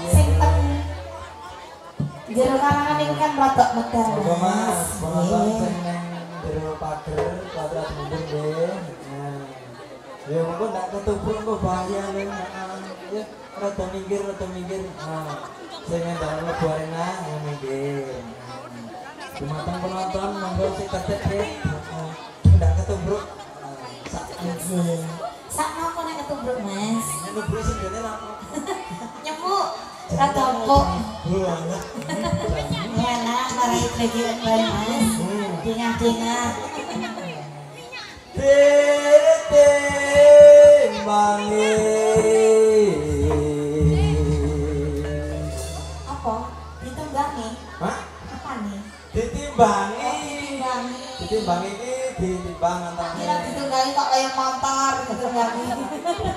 sing teng jero kalangan iki kan rodok medal. Oke Mas, penonton sing nang jero pager kuadrat mundur nggih. Ya monggo ndak ketubruk kok bahaya lho. Ya rada minggir. Sing ndang mlebu arena minggir. Dumateng penonton monggo sing ketek nggih. Ndak ketubruk. Sak napa nek ketubruk Mas? Ketubruk sing dene lha. Nyemuk rada empuk. Mana marai tregiran bae Mas. Dingah-dingah. Timbangi apa? Ditunggangi? hah? Apa nih? Ditimbangi Ditunggangi. ini ditimbang antara Kira ditunggangi kok kayak motor ditunggangi.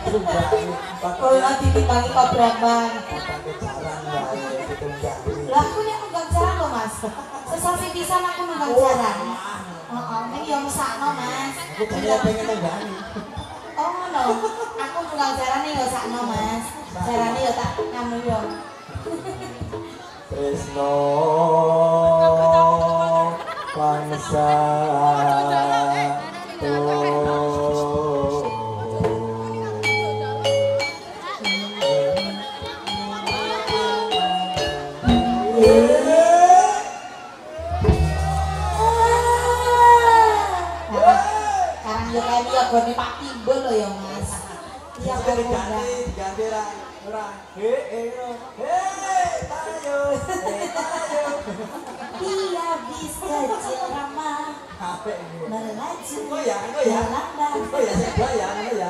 ditunggangi Kalau ditimbangi kok berambang. pakai jalan ya ditunggangi Lah aku nek nunggang jalan loh Mas. Sesasi pisan aku nunggang jalan. Heeh, ning yo mesakno Mas. aku tadi pengen tunggangi Oh ngono. Aku nunggang jalan yo sakno Mas. Jarane yo tak nganu yo. Tresno bangsa Sekarang yo kayak dia gone Pak Timbul loh ya Mas. Iya kok diganti ora tayo dia bisa ceramah Capek ini. melaju Oh ya, melambai. oh ya, saya bayang, oh ya.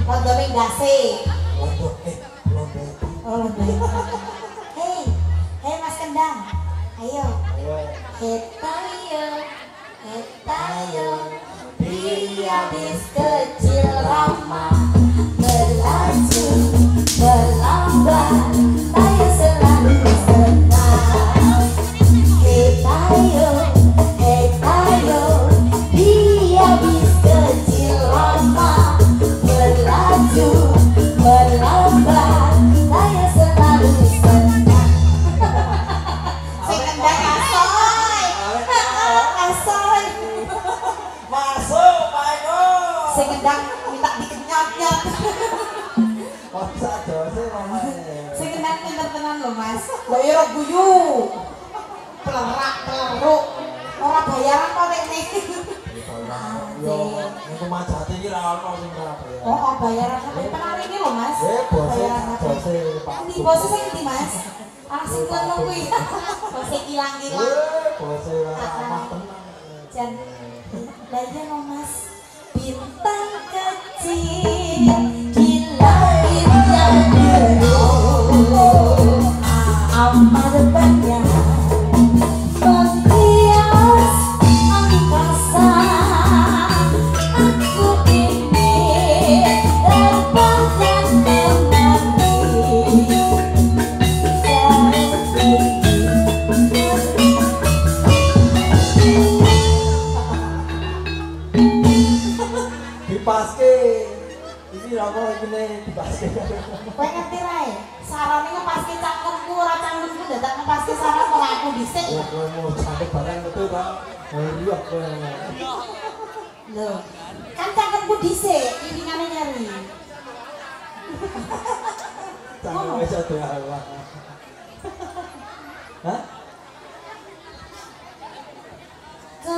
Londo ning dase. Londo Oh, hei, hei Mas Kendang, ayo. Hetayo, hetayo, dia bis kecil lama berlaju berlambat, tayo selalu senang. Hetayo, hetayo, dia bis kecil lama berlaju berlambat, tayo selalu senang. Saya kendang asoy, asoy. Masuk, Pak Eko. Saya kendang minta dikenyot-nyot. Masa dosa mamanya. Saya kendang pinter tenan loh Mas. Lo iro guyu, pelerak peleruk, orang bayaran kok nek. Yo, itu macate iki ra ono sing ora bayar. Oh, bayaran sampai tenan iki loh Mas. Bos, Bayaran apa? bos Pak. Di bos sing ndi Mas? Arek sing kono kuwi. Bos ilang-ilang. Bos ora ramah tenan. Jan. Lah iya loh Mas. Bintang kecil di langit yang biru amat banyak menghias angkasa. Aku ingin dapatkan mengerti Dipaske. Iki apa iki ne dipaske. kowe ngerti rae sarane ngepaske cangkemku ora cangkemku dadak ngepaske saran kok aku dhisik Oh, kowe mau cantik barang itu kan. Riak kowe. lho kan cangkemku dhisik pimpinane nyari Cantik wis ada Allah. Hah? ke